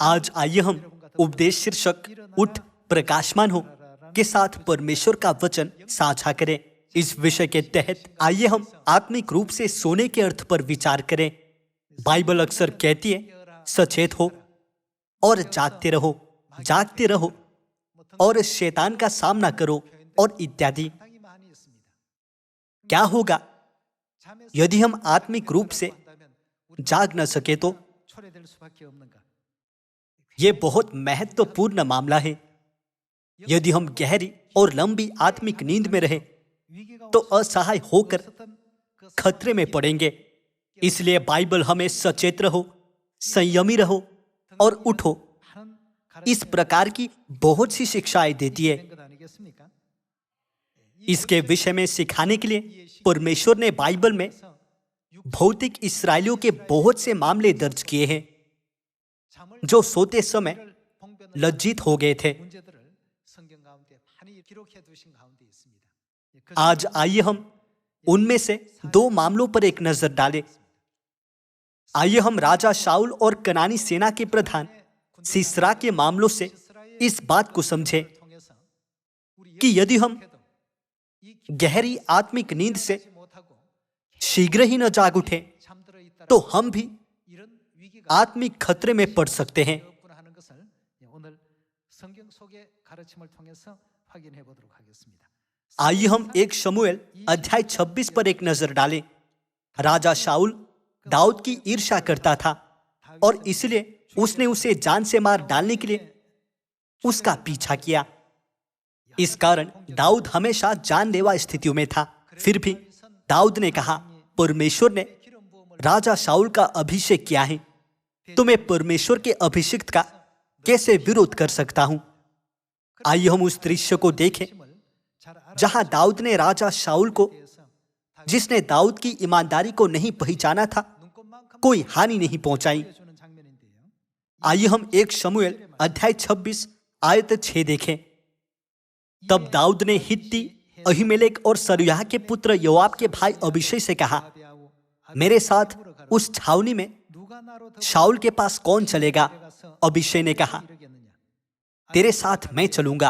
आज आइए हम उपदेश शीर्षक उठ प्रकाशमान हो के साथ परमेश्वर का वचन साझा करें। इस विषय के तहत आइए हम आत्मिक रूप से सोने के अर्थ पर विचार करें। बाइबल अक्सर कहती है सचेत हो और जागते रहो और शैतान का सामना करो और इत्यादि। क्या होगा यदि हम आत्मिक रूप से जाग न सके तो? यह बहुत महत्वपूर्ण मामला है। यदि हम गहरी और लंबी आत्मिक नींद में रहे तो असहाय होकर खतरे में पड़ेंगे। इसलिए बाइबल हमें सचेत रहो, संयमी रहो और उठो इस प्रकार की बहुत सी शिक्षाएं देती है। इसके विषय में सिखाने के लिए परमेश्वर ने बाइबल में भौतिक इस्राएलियों के बहुत से मामले दर्ज किए हैं जो सोते समय लज्जित हो गए थे। आज आइए हम उनमें से दो मामलों पर एक नजर डालें। आइए हम राजा शाऊल और कनानी सेना के प्रधान सीसरा के मामलों से इस बात को समझें कि यदि हम गहरी आत्मिक नींद से शीघ्र ही न जाग उठे तो हम भी आत्मिक खतरे में पड़ सकते हैं। आइए हम 1 शमूएल अध्याय 26 पर एक नजर डालें। राजा शाऊल दाऊद की ईर्ष्या करता था और इसलिए उसने उसे जान से मार डालने के लिए उसका पीछा किया। इस कारण दाऊद हमेशा जानलेवा स्थितियों में था। फिर भी दाऊद ने कहा, परमेश्वर ने राजा शाऊल का अभिषेक किया है, तो मैं परमेश्वर के अभिषिक्त का कैसे विरोध कर सकता हूं? आइए हम उस दृश्य को देखें जहां दाऊद ने राजा शाऊल को, जिसने दाऊद की ईमानदारी को नहीं पहचाना था, कोई हानि नहीं पहुंचाई। आइए हम 1 शमूएल अध्याय 26 आयत 6 देखें। तब दाऊद ने हित्ती अहीमेलेक और सरूयाह के पुत्र योआब के भाई अभिषै से कहा, मेरे साथ उस छावनी में शाऊल के पास कौन चलेगा? अभिषै ने कहा, तेरे साथ मैं चलूंगा।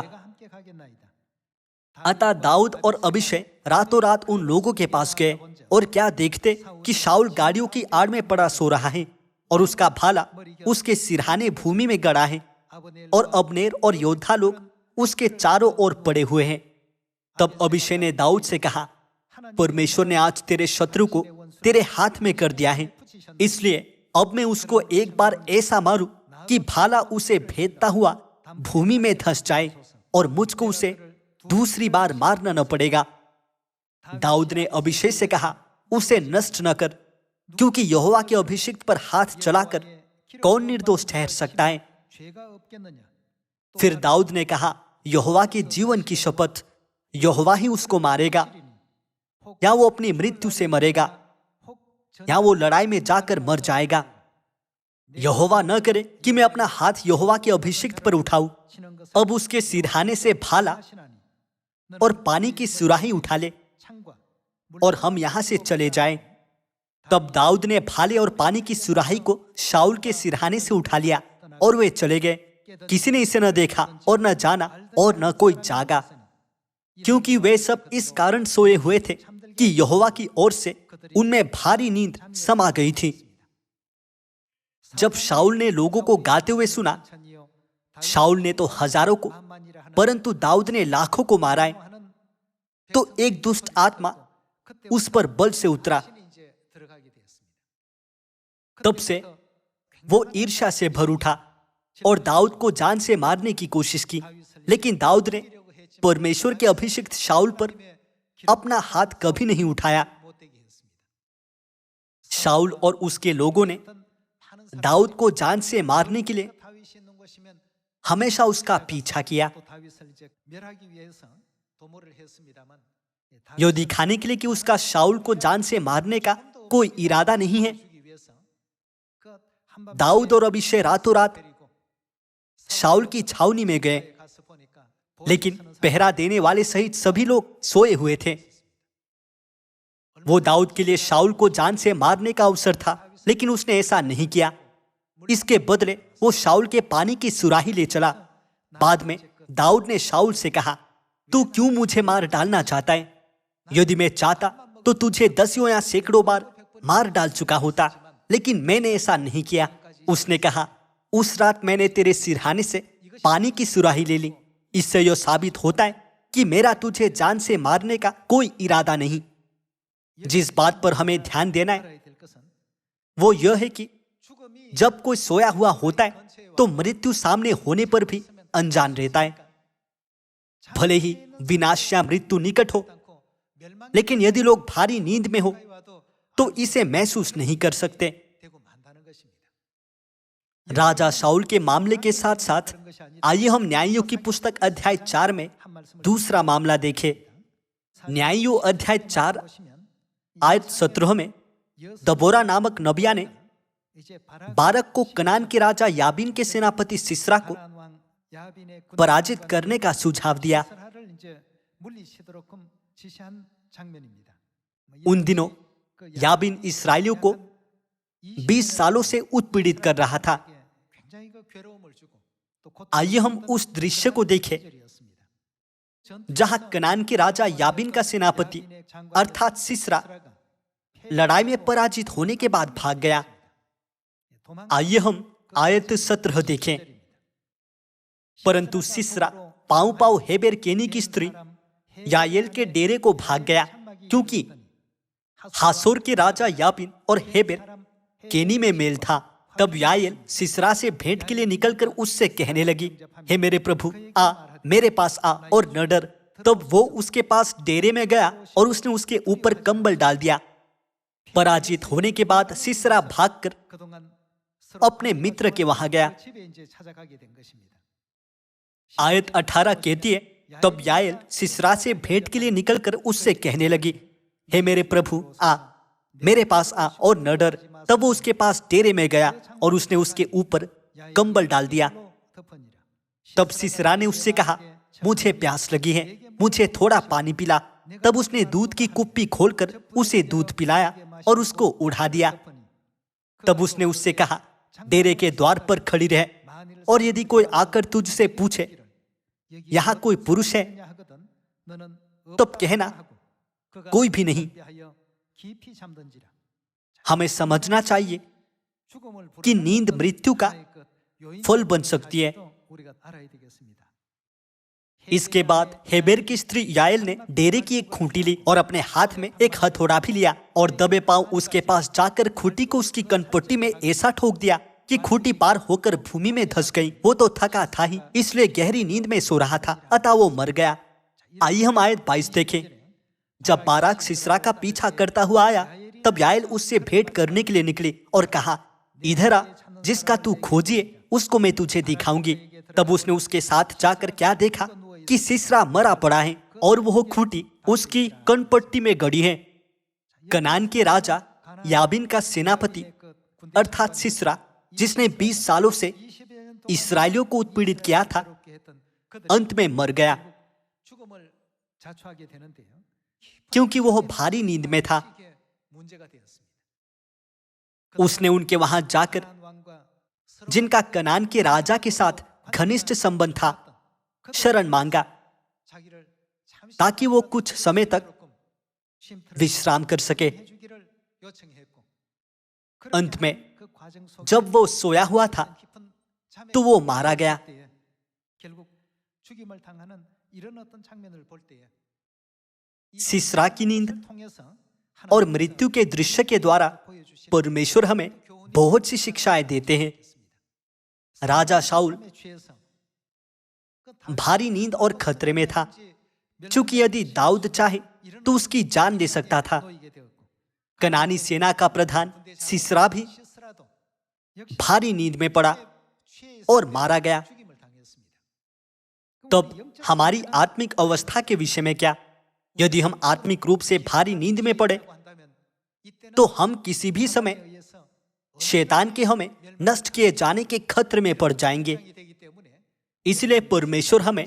अतः दाऊद और अभिषै रातों रात उन लोगों के पास गए और क्या देखते कि शाऊल गाड़ियों की आड़ में पड़ा सो रहा है और उसका भाला उसके सिरहाने भूमि में गड़ा है और अबनेर और योद्धा लोग उसके चारों ओर पड़े हुए हैं। तब अभिषै ने दाऊद से कहा, परमेश्वर ने आज तेरे शत्रु को तेरे हाथ में कर दिया है, इसलिए अब मैं उसको एक बार ऐसा मारूं कि भाला उसे भेदता हुआ भूमि में धंस जाए और मुझको उसे दूसरी बार मारना न पड़ेगा। दाऊद ने अभिषै से कहा, उसे नष्ट न कर, क्योंकि यहोवा के अभिषिक्त पर हाथ चलाकर कौन निर्दोष ठहर सकता है? फिर दाऊद ने कहा, यहोवा के जीवन की शपथ, यहोवा ही उसको मारेगा, या वो अपनी मृत्यु से मरेगा, या वो लड़ाई में जाकर मर जाएगा। यहोवा न करे कि मैं अपना हाथ यहोवा के अभिषिक्त पर उठाऊं। अब उसके सिरहाने से भाला और पानी की सुराही उठा ले और हम यहां से चले जाएं। तब दाऊद ने भाले और पानी की सुराही को शाऊल के सिरहाने से उठा लिया और वे चले गए। किसी ने इसे न देखा और न जाना और न कोई जागा, क्योंकि वे सब इस कारण सोए हुए थे कि यहोवा की ओर से उनमें भारी नींद समा गई थी। जब शाऊल ने लोगों को गाते हुए सुना, शाऊल ने तो हजारों को परंतु दाऊद ने लाखों को मारा है, तो एक दुष्ट आत्मा उस पर बल से उतरा। तब से वो ईर्ष्या से भर उठा और दाऊद को जान से मारने की कोशिश की, लेकिन दाऊद ने परमेश्वर के अभिषिक्त शाऊल पर अपना हाथ कभी नहीं उठाया। शाऊल और उसके लोगों ने दाऊद को जान से मारने के लिए हमेशा उसका पीछा किया, यह दिखाने के लिए कि उसका शाऊल को जान से मारने का कोई इरादा नहीं है। दाऊद और अभिषै रातों रात शाऊल की छावनी में गए, लेकिन पहरा देने वाले सहित सभी लोग सोए हुए थे। वो दाऊद के लिए शाऊल को जान से मारने का अवसर था, लेकिन उसने ऐसा नहीं किया। इसके बदले वो शाऊल के पानी की सुराही ले चला। बाद में दाऊद ने शाऊल से कहा, तू क्यों मुझे मार डालना चाहता है? यदि मैं चाहता तो तुझे 10 या सैकड़ों बार मार डाल चुका होता, लेकिन मैंने ऐसा नहीं किया। उसने कहा, उस रात मैंने तेरे सिरहाने से पानी की सुराही ले ली। इससे यह साबित होता है कि मेरा तुझे जान से मारने का कोई इरादा नहीं। जिस बात पर हमें ध्यान देना है वो यह है कि जब कोई सोया हुआ होता है तो मृत्यु सामने होने पर भी अनजान रहता है। भले ही विनाश या मृत्यु निकट हो, लेकिन यदि लोग भारी नींद में हो तो इसे महसूस नहीं कर सकते। राजा शाऊल के मामले के साथ साथ आइए हम न्यायियों की पुस्तक अध्याय 4 में दूसरा मामला देखें। न्यायियों अध्याय 4 आयत 17 में दबोरा नामक नबिया ने बारक को कनान के राजा याबीन के सेनापति सिसरा को पराजित करने का सुझाव दिया। उन दिनों याबीन इस्राएलियों को 20 सालों से उत्पीड़ित कर रहा था। आइए हम उस दृश्य को देखें जहां कनान के राजा याबीन का सेनापति अर्थात सिसरा लड़ाई में पराजित होने के बाद भाग गया। आइए हम आयत 17 देखें। परंतु सिसरा पांव पांव हेबेर केनी की स्त्री याएल के डेरे को भाग गया, क्योंकि हासोर के राजा याबीन और हेबेर केनी में मेल था। तब याएल सिसरा से भेंट के लिए निकलकर उससे कहने लगी, हे मेरे प्रभु, आ मेरे पास आ और न डर। तब वो उसके पास डेरे में गया और उसने उसके ऊपर कंबल डाल दिया। पराजित होने के बाद सिसरा भागकर अपने मित्र के वहां गया। आयत 18 कहती है, तब याएल सिसरा से भेंट के लिए निकलकर उससे कहने लगी, हे मेरे प्रभु, आ मेरे पास आ और न डर। तब वो उसके पास डेरे में गया और उसने उसके ऊपर कंबल डाल दिया। तब सिसरा ने उससे कहा, मुझे प्यास लगी है, मुझे थोड़ा पानी पिला। तब उसने दूध की कुप्पी खोलकर उसे दूध पिलाया और उसको उठा दिया। तब उसने उससे कहा, डेरे के द्वार पर खड़ी रह, और यदि कोई आकर तुझसे पूछे, यहाँ कोई पुरुष है, तब कहना, कोई भी नहीं। हमें समझना चाहिए कि नींद मृत्यु का फल बन सकती है। इसके बाद हेबेर की स्त्री याएल ने डेरे की एक खूंटी ली और अपने हाथ में एक हथौड़ा भी लिया और दबे पांव उसके पास जाकर खूंटी को उसकी कनपट्टी में ऐसा ठोक दिया कि खूंटी पार होकर भूमि में धंस गई। वो तो थका था ही, इसलिए गहरी नींद में सो रहा था, अतः वो मर गया। आइए हम आयत 22 देखें। जब बाराक सिसरा का पीछा करता हुआ आया, तब याएल उससे भेंट करने के लिए निकली और कहा, इधर आ, जिसका तू खोजिए उसको मैं तुझे दिखाऊंगी। तब उसने उसके साथ जाकर क्या देखा कि सिसरा मरा पड़ा है और वह खूंटी उसकी कनपट्टी में गड़ी है। कनान के राजा याबीन का सेनापति अर्थात सिसरा, जिसने 20 सालों से इस्राएलियों को उत्पीड़ित किया था, अंत में मर गया, क्योंकि वह भारी नींद में था। उसने उनके वहां जाकर, जिनका कनान के राजा के साथ घनिष्ठ संबंध था, शरण मांगा ताकि वो कुछ समय तक विश्राम कर सके। अंत में जब वो सोया हुआ था तो वो मारा गया। सिसरा की नींद और मृत्यु के दृश्य के द्वारा परमेश्वर हमें बहुत सी शिक्षाएं देते हैं। राजा शाऊल भारी नींद और खतरे में था, क्योंकि यदि दाऊद चाहे तो उसकी जान ले सकता था। कनानी सेना का प्रधान सिसरा भी भारी नींद में पड़ा और मारा गया। तब हमारी आत्मिक अवस्था के विषय में क्या? यदि हम आत्मिक रूप से भारी नींद में पड़े तो हम किसी भी समय शैतान के हमें नष्ट किए जाने के खतरे में पड़ जाएंगे। इसलिए परमेश्वर हमें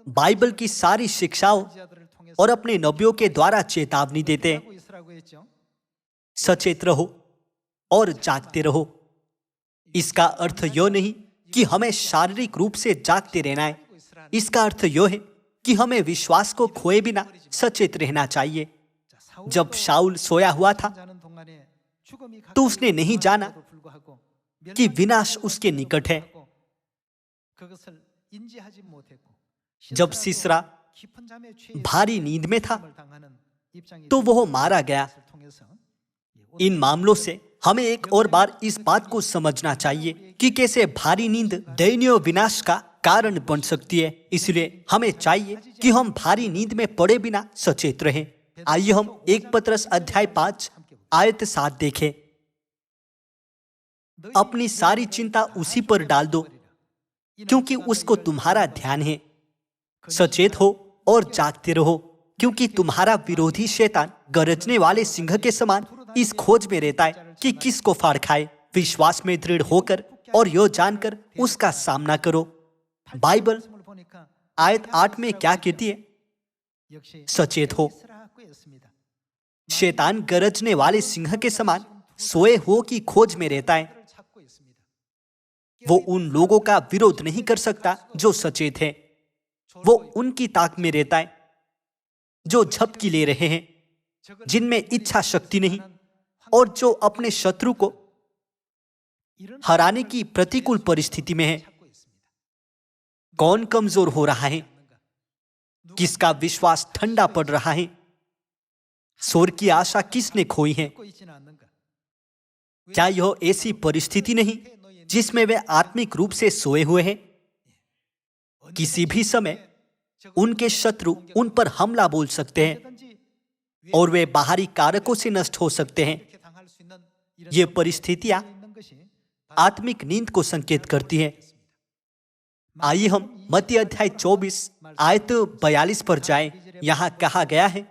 बाइबल की सारी शिक्षाओं और अपने नबियों के द्वारा चेतावनी देते हैं, सचेत रहो और जागते रहो। इसका अर्थ यह नहीं कि हमें शारीरिक रूप से जागते रहना है। इसका अर्थ यह है कि हमें विश्वास को खोए बिना सचेत रहना चाहिए। जब शाऊल सोया हुआ था तो उसने नहीं जाना कि विनाश उसके निकट है। जब सीसरा भारी नींद में था तो वह मारा गया। इन मामलों से हमें एक और बार इस बात को समझना चाहिए कि कैसे भारी नींद दयनीय विनाश का कारण बन सकती है। इसलिए हमें चाहिए कि हम भारी नींद में पड़े बिना सचेत रहें। आइए हम 1 पतरस अध्याय 5 आयत 7 देखें। अपनी सारी चिंता उसी पर डाल दो क्योंकि उसको तुम्हारा ध्यान है। सचेत हो और जागते रहो क्योंकि तुम्हारा विरोधी शैतान गरजने वाले सिंह के समान इस खोज में रहता है कि किसको फाड़ खाए। विश्वास में दृढ़ होकर और यह जानकर उसका सामना करो। बाइबल आयत 8 में क्या कहती है? सचेत हो। शैतान गरजने वाले सिंह के समान सोए हो की खोज में रहता है। वो उन लोगों का विरोध नहीं कर सकता जो सचेत है। वो उनकी ताक में रहता है जो झपकी ले रहे हैं, जिनमें इच्छा शक्ति नहीं और जो अपने शत्रु को हराने की प्रतिकूल परिस्थिति में है। कौन कमजोर हो रहा है? किसका विश्वास ठंडा पड़ रहा है? स्वर की आशा किसने खोई है? क्या यह ऐसी परिस्थिति नहीं जिसमें वे आत्मिक रूप से सोए हुए हैं? किसी भी समय उनके शत्रु उन पर हमला बोल सकते हैं और वे बाहरी कारकों से नष्ट हो सकते हैं। ये परिस्थितियां आत्मिक नींद को संकेत करती हैं। आइए हम मत्ती अध्याय 24 आयत 42 पर जाएं। यहां कहा गया है,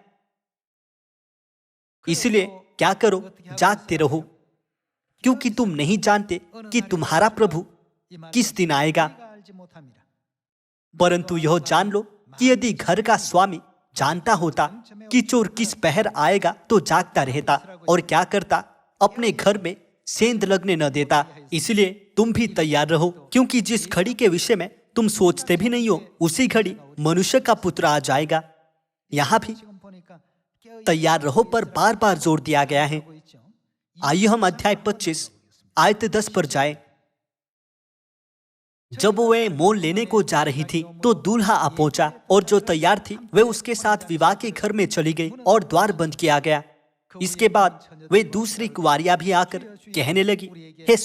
इसलिए क्या करो, जागते रहो क्योंकि तुम नहीं जानते कि तुम्हारा प्रभु किस दिन आएगा। परंतु यह जान लो कि यदि घर का स्वामी जानता होता कि चोर किस पहर आएगा तो जागता रहता और क्या करता, अपने घर में सेंध लगने न देता। इसलिए तुम भी तैयार रहो क्योंकि जिस घड़ी के विषय में तुम सोचते भी नहीं हो उसी घड़ी मनुष्य का पुत्र आ जाएगा। यहाँ भी तैयार रहो पर बार बार जोर दिया गया है। आइए हम अध्याय 25 आयत 10 पर जाएं। जब वे मोल लेने को जा रही थी तो दूल्हा आ पहुंचा और जो तैयार थी वे उसके साथ विवाह के घर में चली गई और द्वार बंद किया गया। इसके बाद वे दूसरी कुंवारियां भी आकर कहने लगी, हे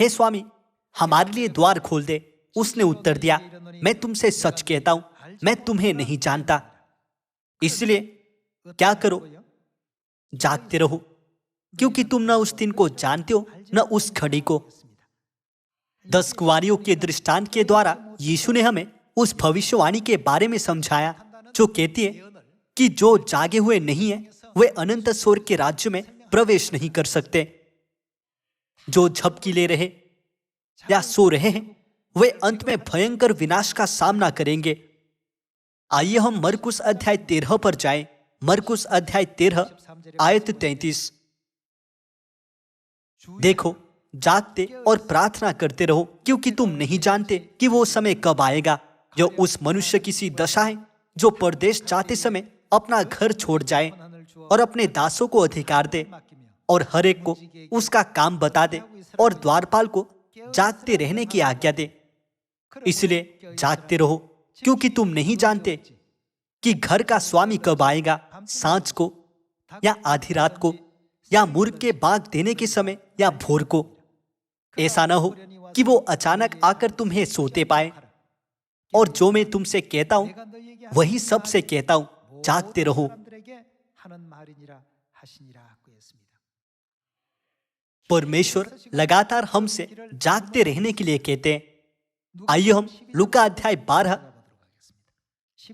स्वामी, हमारे लिए द्वार खोल दे। उसने उत्तर दिया, मैं तुमसे सच कहता हूं, मैं तुम्हें नहीं जानता। इसलिए क्या करो, जागते रहो क्योंकि तुम न उस दिन को जानते हो न उस घड़ी को। 10 कुंवारियों के दृष्टांत के द्वारा यीशु ने हमें उस भविष्यवाणी के बारे में समझाया जो कहती है कि जो जागे हुए नहीं है वे अनंत स्वर्ग के राज्य में प्रवेश नहीं कर सकते। जो झपकी ले रहे या सो रहे हैं वे अंत में भयंकर विनाश का सामना करेंगे। आइए हम मरकुस अध्याय 13 पर जाएं। मरकुस अध्याय 13 आयत 33। देखो, जागते और प्रार्थना करते रहो क्योंकि तुम नहीं जानते कि वो समय कब आएगा। जो उस मनुष्य की सी दशा है जो परदेश जाते समय अपना घर छोड़ जाए और अपने दासों को अधिकार दे और हर एक को उसका काम बता दे और द्वारपाल को जागते रहने की आज्ञा दे। इसलिए जागते रहो क्योंकि तुम नहीं जानते कि घर का स्वामी कब आएगा, सांझ को या आधी रात को या मुर्ग के बाग देने के समय या भोर को। ऐसा न हो कि वो अचानक आकर तुम्हें सोते पाए। और जो मैं तुमसे कहता हूं वही सबसे कहता हूं, जागते रहो। परमेश्वर लगातार हमसे जागते रहने के लिए कहते हैं। आइए हम लूका अध्याय 12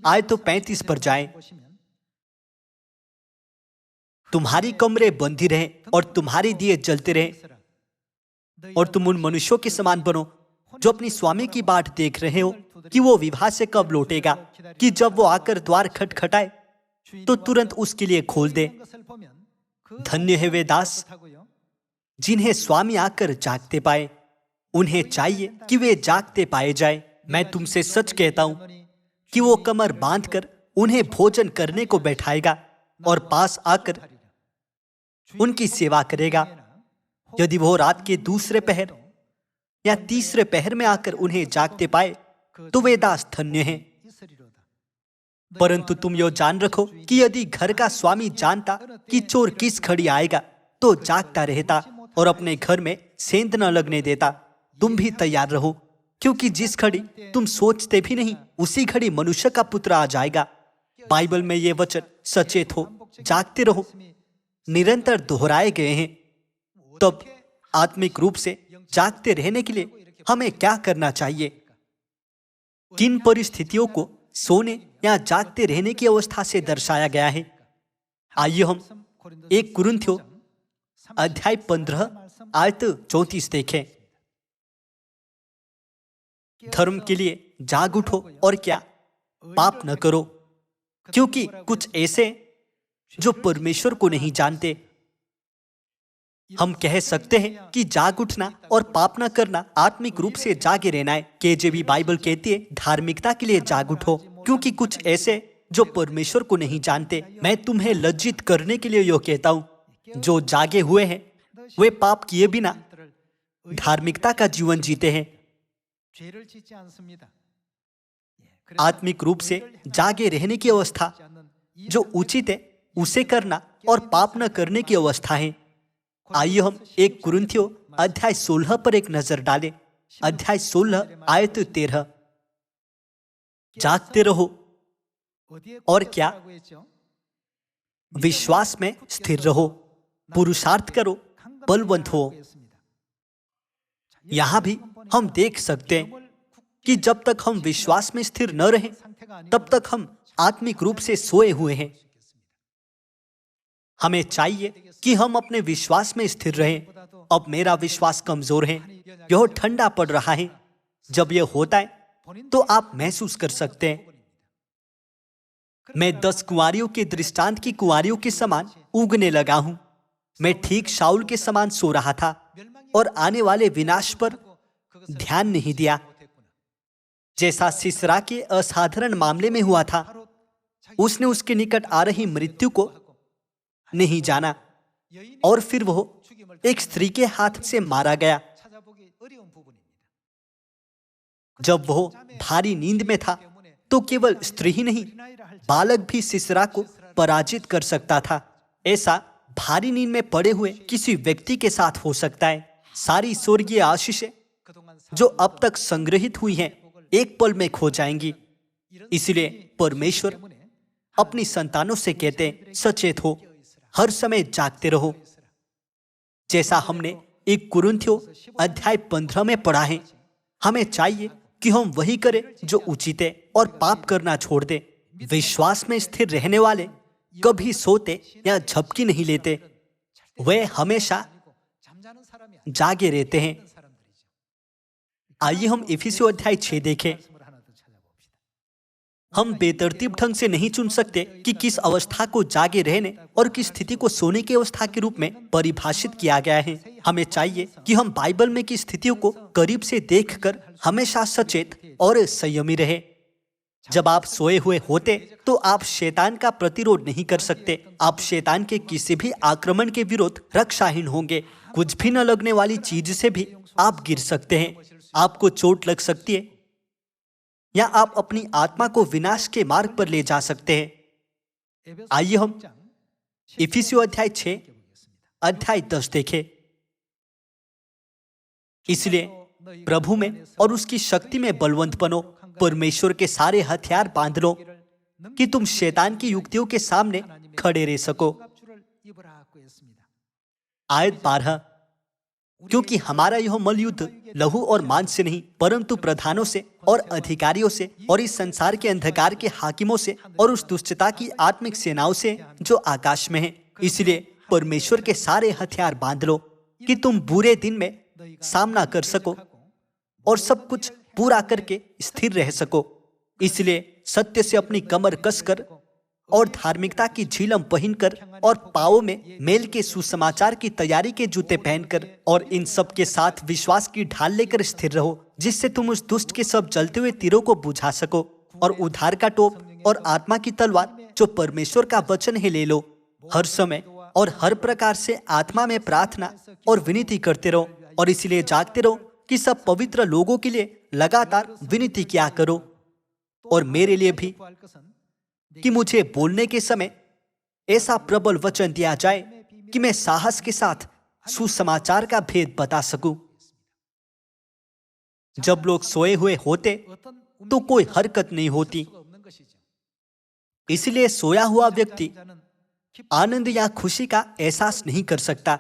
आयत 35 पर जाएं। तुम्हारी कमरे बंधी रहे और तुम्हारे दिए जलते रहे और तुम उन मनुष्यों के समान बनो जो अपनी स्वामी की बाट देख रहे हो कि वो विवाह से कब लौटेगा, कि जब वो आकर द्वार खटखटाए तो तुरंत उसके लिए खोल दे। धन्य है वे दास जिन्हें स्वामी आकर जागते पाए। उन्हें चाहिए कि वे जागते पाए जाए। मैं तुमसे सच कहता हूं कि वो कमर बांधकर उन्हें भोजन करने को बैठाएगा और पास आकर उनकी सेवा करेगा। यदि वो रात के दूसरे पहर या तीसरे पहर में आकर उन्हें जागते पाए तो वे दास धन्य हैं। परंतु तुम यो जान रखो कि यदि घर का स्वामी जानता कि चोर किस घड़ी आएगा तो जागता रहता और अपने घर में सेंध न लगने देता। तुम भी तैयार रहो, क्योंकि जिस घड़ी तुम सोचते भी नहीं उसी घड़ी मनुष्य का पुत्र आ जाएगा। बाइबल में ये वचन सचेत हो, जागते रहो निरंतर दोहराए गए हैं। तब आत्मिक रूप से जागते रहने के लिए हमें क्या करना चाहिए? किन परिस्थितियों को सोने या जागते रहने की अवस्था से दर्शाया गया है? आइए हम 1 कुरिन्थियों अध्याय 15 आयत 34 देखें। धर्म के लिए जाग उठो और क्या पाप न करो, क्योंकि कुछ ऐसे जो परमेश्वर को नहीं जानते। हम कह सकते हैं कि जाग उठना और पाप न करना आत्मिक रूप से जागे रहना है। केजेवी बाइबल कहती है धार्मिकता के लिए जाग उठो, क्योंकि कुछ ऐसे जो परमेश्वर को नहीं जानते। मैं तुम्हें लज्जित करने के लिए यो कहता हूं, जो जागे हुए हैं वे पाप किए बिना धार्मिकता का जीवन जीते हैं। आत्मिक रूप से जागे रहने की अवस्था जो उचित है उसे करना और पाप न करने की अवस्था है। आइए हम 1 कुरिन्थियों अध्याय 16 पर एक नजर डालें। अध्याय 16 आयत 13। जागते रहो और क्या विश्वास में स्थिर रहो, पुरुषार्थ करो, बलवंत हो। यहां भी हम देख सकते हैं कि जब तक हम विश्वास में स्थिर न रहें तब तक हम आत्मिक रूप से सोए हुए हैं। हमें चाहिए कि हम अपने विश्वास में स्थिर रहें। अब मेरा विश्वास कमजोर है, यह ठंडा पड़ रहा है। जब यह होता है तो आप महसूस कर सकते हैं। मैं 10 कुंवारियों के दृष्टांत की कुंवारियों के समान उगने लगा हूं। मैं ठीक शाऊल के समान सो रहा था और आने वाले विनाश पर ध्यान नहीं दिया, जैसा सिसरा के असाधारण मामले में हुआ था। उसने उसके निकट आ रही मृत्यु को नहीं जाना और फिर वो एक स्त्री के हाथ से मारा गया। जब वो भारी नींद में था तो केवल स्त्री ही नहीं बालक भी सिसरा को पराजित कर सकता था। ऐसा भारी नींद में पड़े हुए किसी व्यक्ति के साथ हो सकता है। सारी स्वर्गीय आशीषें जो अब तक संग्रहित हुई हैं एक पल में खो जाएंगी। इसलिए परमेश्वर अपनी संतानों से कहते हैं, सचेत हो, हर समय जागते रहो। जैसा हमने 1 कुरिन्थियों अध्याय 15 में पढ़ा है, हमें चाहिए कि हम वही करें जो उचित है और पाप करना छोड़ दें। विश्वास में स्थिर रहने वाले कभी सोते या झपकी नहीं लेते, वे हमेशा जागे रहते हैं। आइए हम इफिसियों अध्याय 6 देखें। हम बेतरतीब ढंग से नहीं चुन सकते कि किस अवस्था को जागे रहने और किस स्थिति को सोने की अवस्था के रूप में परिभाषित किया गया है। हमें चाहिए कि हम बाइबल में की स्थितियों को करीब से देखकर हमेशा सचेत और संयमी रहे। जब आप सोए हुए होते तो आप शैतान का प्रतिरोध नहीं कर सकते। आप शैतान के किसी भी आक्रमण के विरोध रक्षाहीन होंगे। कुछ भी न लगने वाली चीज से भी आप गिर सकते हैं, आपको चोट लग सकती है या आप अपनी आत्मा को विनाश के मार्ग पर ले जा सकते हैं। आइए हम इफिसियों अध्याय 6 अध्याय 10 देखें। इसलिए प्रभु में और उसकी शक्ति में बलवंत बनो, परमेश्वर के सारे हथियार बांध लो कि तुम शैतान की युक्तियों के सामने खड़े रह सको। आयत 12, क्योंकि हमारा यह मलयुद्ध लहू और मांस से नहीं परंतु प्रधानों से और अधिकारियों से और इस संसार के अंधकार के हाकिमों से और उस दुष्टता की आत्मिक सेनाओं से जो आकाश में है। इसलिए परमेश्वर के सारे हथियार बांध लो कि तुम बुरे दिन में सामना कर सको और सब कुछ पूरा करके स्थिर रह सको। इसलिए सत्य से अपनी कमर कसकर और धार्मिकता की झिलम पहनकर और पाँवों में मेल के सुसमाचार की तैयारी के जूते पहनकर और इन सब के साथ विश्वास की ढाल लेकर स्थिर रहो, जिससे तुम उस दुष्ट के सब जलते हुए तीरों को बुझा सको। और उद्धार का टोप और आत्मा की तलवार जो परमेश्वर का वचन है ले लो। हर समय और हर प्रकार से आत्मा में प्रार्थना और विनती करते रहो और इसलिए जागते रहो कि सब पवित्र लोगों के लिए लगातार विनती किया करो। और मेरे लिए भी कि मुझे बोलने के समय ऐसा प्रबल वचन दिया जाए कि मैं साहस के साथ सुसमाचार का भेद बता सकूं। जब लोग सोए हुए होते तो कोई हरकत नहीं होती, इसलिए सोया हुआ व्यक्ति आनंद या खुशी का एहसास नहीं कर सकता।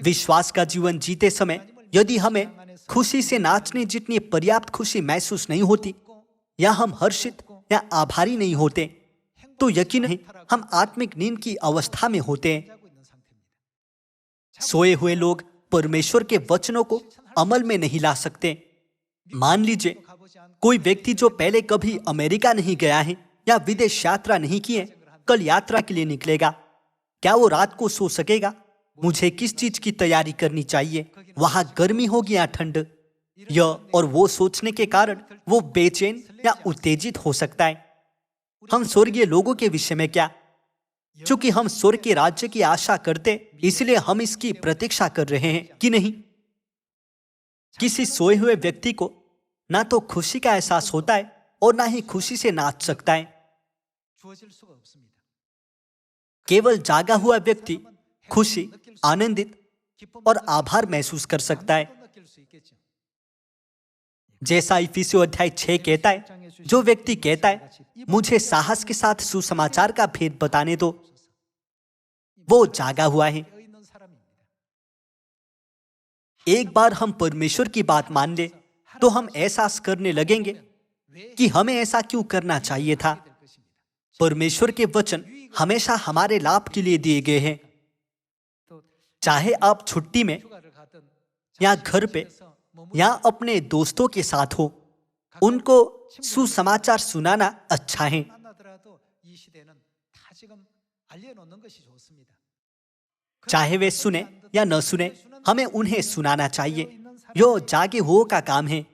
विश्वास का जीवन जीते समय यदि हमें खुशी से नाचने जितनी पर्याप्त खुशी महसूस नहीं होती या हम हर्षित या आभारी नहीं होते, तो यकीन है हम आत्मिक नींद की अवस्था में होते हैं। सोए हुए लोग परमेश्वर के वचनों को अमल में नहीं ला सकते। मान लीजिए कोई व्यक्ति जो पहले कभी अमेरिका नहीं गया है या विदेश यात्रा नहीं की है, कल यात्रा के लिए निकलेगा। क्या वो रात को सो सकेगा? मुझे किस चीज की तैयारी करनी चाहिए? वहां गर्मी होगी या ठंड? यह और वो सोचने के कारण वो बेचैन या उत्तेजित हो सकता है। हम स्वर्गीय लोगों के विषय में क्या? चूंकि हम स्वर्ग के राज्य की आशा करते, इसलिए हम इसकी प्रतीक्षा कर रहे हैं कि नहीं। किसी सोए हुए व्यक्ति को ना तो खुशी का एहसास होता है और ना ही खुशी से नाच सकता है। केवल जागा हुआ व्यक्ति खुशी, आनंदित और आभार महसूस कर सकता है। जैसा इफिसियों अध्याय 6 कहता है, जो व्यक्ति कहता है मुझे साहस के साथ सुसमाचार का भेद बताने दो, वो जागा हुआ है। एक बार हम परमेश्वर की बात मान ले तो हम एहसास करने लगेंगे कि हमें ऐसा क्यों करना चाहिए था। परमेश्वर के वचन हमेशा हमारे लाभ के लिए दिए गए हैं। चाहे आप छुट्टी में या घर पे या अपने दोस्तों के साथ हो, उनको सुसमाचार सुनाना अच्छा है। चाहे वे सुने या न सुने, हमें उन्हें सुनाना चाहिए। यह जागे हुओं का काम है।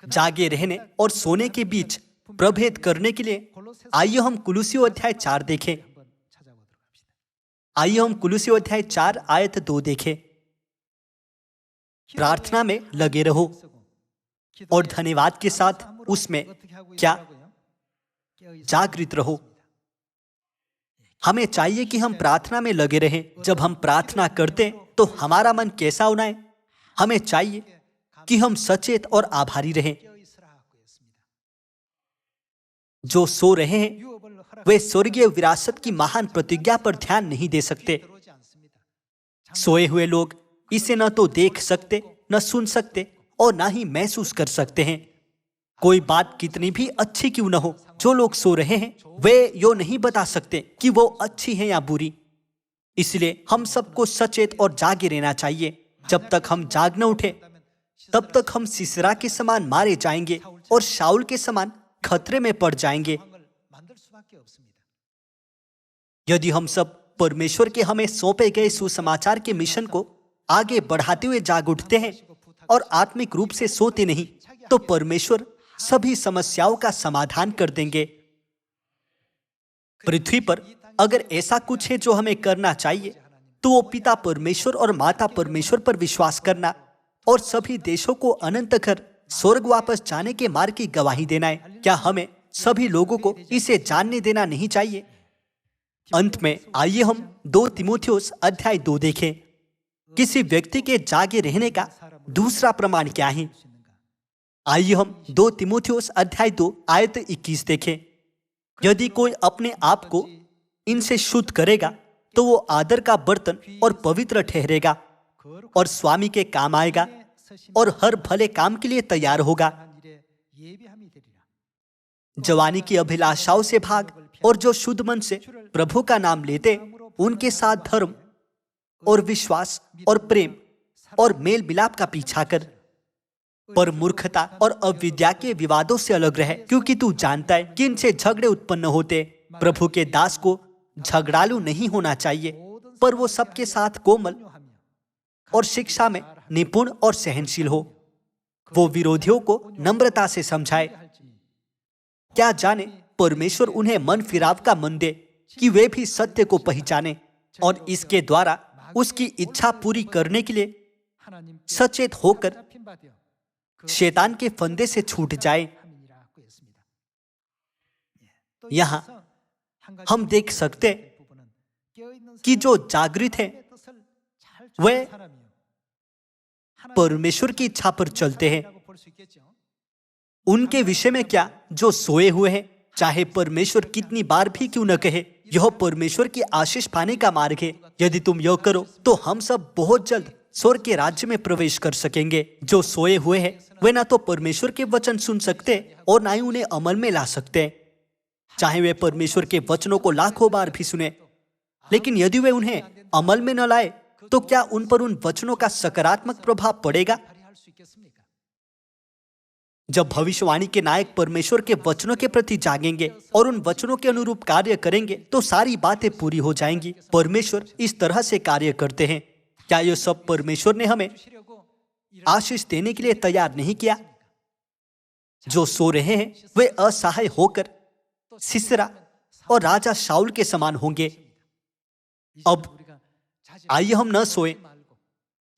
जागे रहने और सोने के बीच प्रभेद करने के लिए आइए हम कुलुसियों अध्याय 4 देखें। आइए हम कुलुसियों अध्याय 4 आयत 2 देखें। प्रार्थना में लगे रहो और धन्यवाद के साथ उसमें क्या जागृत रहो। हमें चाहिए कि हम प्रार्थना में लगे रहें। जब हम प्रार्थना करते तो हमारा मन कैसा होना है? हमें चाहिए कि हम सचेत और आभारी रहें। जो सो रहे हैं वे स्वर्गीय विरासत की महान प्रतिज्ञा पर ध्यान नहीं दे सकते। सोए हुए लोग इसे न तो देख सकते, न सुन सकते और न ही महसूस कर सकते हैं। कोई बात कितनी भी अच्छी क्यों न हो, जो लोग सो रहे हैं वे यो नहीं बता सकते कि वो अच्छी है या बुरी। इसलिए हम सबको सचेत और जागे रहना चाहिए। जब तक हम जाग न उठे तब तक हम सिसरा के समान मारे जाएंगे और शाऊल के समान खतरे में पड़ जाएंगे। यदि हम सब परमेश्वर के हमें सौंपे गए सुसमाचार के मिशन को आगे बढ़ाते हुए जाग उठते हैं और आत्मिक रूप से सोते नहीं, तो परमेश्वर सभी समस्याओं का समाधान कर देंगे। पृथ्वी पर अगर ऐसा कुछ है जो हमें करना चाहिए तो वो पिता परमेश्वर और माता परमेश्वर पर विश्वास करना और सभी देशों को अनंत कर स्वर्ग वापस जाने के मार्ग की गवाही देना है। क्या हमें सभी लोगों को इसे जानने देना नहीं चाहिए? अंत में आइए हम 2 तीमुथियुस अध्याय 2 देखें। किसी व्यक्ति के जागे रहने का दूसरा प्रमाण क्या है? आइए हम 2 तीमुथियुस अध्याय 2 आयत 21 देखें। यदि कोई अपने आप को इनसे शुद्ध करेगा तो वो आदर का बर्तन और पवित्र ठहरेगा और स्वामी के काम आएगा और हर भले काम के लिए तैयार होगा। जवानी की अभिलाषाओं से भाग और जो शुद्ध मन से प्रभु का नाम लेते उनके साथ धर्म और विश्वास और प्रेम और मेल मिलाप का पीछा कर। पर मूर्खता और अविद्या के विवादों से अलग रहे, क्योंकि तू जानता है कि इनसे झगड़े उत्पन्न होते। प्रभु के दास को झगड़ालू नहीं होना चाहिए, पर वो सबके साथ कोमल और शिक्षा में निपुण और सहनशील हो। वो विरोधियों को नम्रता से समझाए। क्या जाने परमेश्वर उन्हें मन फिराव का मन दे कि वे भी सत्य को पहचाने और इसके द्वारा उसकी इच्छा पूरी करने के लिए सचेत होकर शैतान के फंदे से छूट जाए। यहां हम देख सकते कि जो जागृत है वे परमेश्वर की इच्छा पर चलते हैं। उनके विषय में क्या, जो सोए हुए हैं, चाहे परमेश्वर कितनी बार भी क्यों न कहे, यह परमेश्वर की आशीष पाने का मार्ग है। यदि तुम यह करो तो हम सब बहुत जल्द स्वर्ग के राज्य में प्रवेश कर सकेंगे। जो सोए हुए हैं वे ना तो परमेश्वर के वचन सुन सकते और ना ही उन्हें अमल में ला सकते। चाहे वे परमेश्वर के वचनों को लाखों बार भी सुने, लेकिन यदि वे उन्हें अमल में न लाए तो क्या उन पर उन वचनों का सकारात्मक प्रभाव पड़ेगा? जब भविष्यवाणी के नायक परमेश्वर के वचनों के प्रति जागेंगे और उन वचनों के अनुरूप कार्य करेंगे तो सारी बातें पूरी हो जाएंगी। परमेश्वर इस तरह से कार्य करते हैं। क्या यह सब परमेश्वर ने हमें आशीष देने के लिए तैयार नहीं किया? जो सो रहे हैं वे असहाय होकर सिसरा और राजा शाऊल के समान होंगे। अब आइए हम न सोए,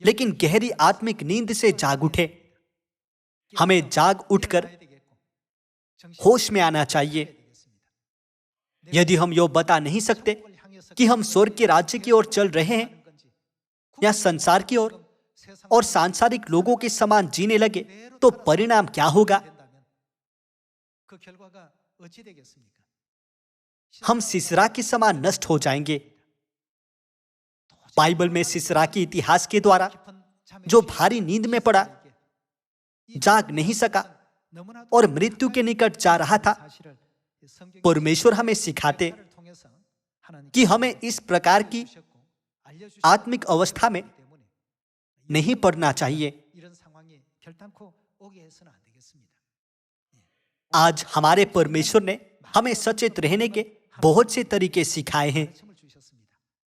लेकिन गहरी आत्मिक नींद से जाग उठे। हमें जाग उठकर होश में आना चाहिए। यदि हम यो बता नहीं सकते कि हम स्वर्ग के राज्य की ओर चल रहे हैं या संसार की ओर और सांसारिक लोगों के समान जीने लगे, तो परिणाम क्या होगा? हम सिसरा के समान नष्ट हो जाएंगे। बाइबल में सिसरा के इतिहास के द्वारा जो भारी नींद में पड़ा, जाग नहीं सका और मृत्यु के निकट जा रहा था, परमेश्वर हमें सिखाते कि हमें इस प्रकार की आत्मिक अवस्था में नहीं पड़ना चाहिए। आज हमारे परमेश्वर ने हमें सचेत रहने के बहुत से तरीके सिखाए हैं।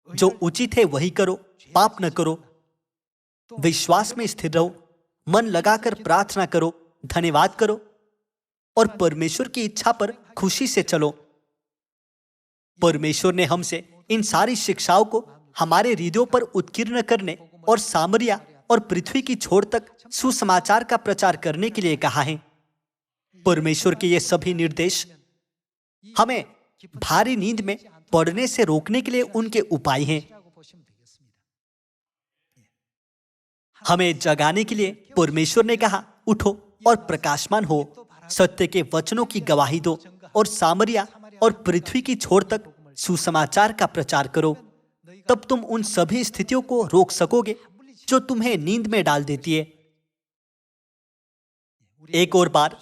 जो उचित है वही करो, पाप न करो, विश्वास में स्थिर रहो, मन लगाकर प्रार्थना करो, धन्यवाद करो और परमेश्वर की इच्छा पर खुशी से चलो। परमेश्वर ने हमसे इन सारी शिक्षाओं को हमारे हृदयों पर उत्कीर्ण करने और सामरिया और पृथ्वी की छोर तक सुसमाचार का प्रचार करने के लिए कहा है। परमेश्वर के ये सभी निर्देश हमें भारी नींद में पड़ने से रोकने के लिए उनके उपाय हैं। हमें जगाने के लिए परमेश्वर ने कहा, उठो और प्रकाशमान हो, सत्य के वचनों की गवाही दो और सामरिया और पृथ्वी की छोर तक सुसमाचार का प्रचार करो। तब तुम उन सभी स्थितियों को रोक सकोगे जो तुम्हें नींद में डाल देती है। एक और बार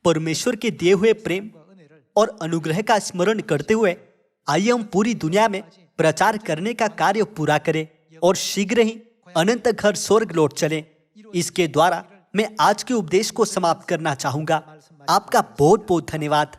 परमेश्वर के दिए हुए प्रेम और अनुग्रह का स्मरण करते हुए आइए हम पूरी दुनिया में प्रचार करने का कार्य पूरा करें और शीघ्र ही अनंत घर स्वर्ग लौट चले। इसके द्वारा मैं आज के उपदेश को समाप्त करना चाहूंगा। आपका बहुत बहुत धन्यवाद।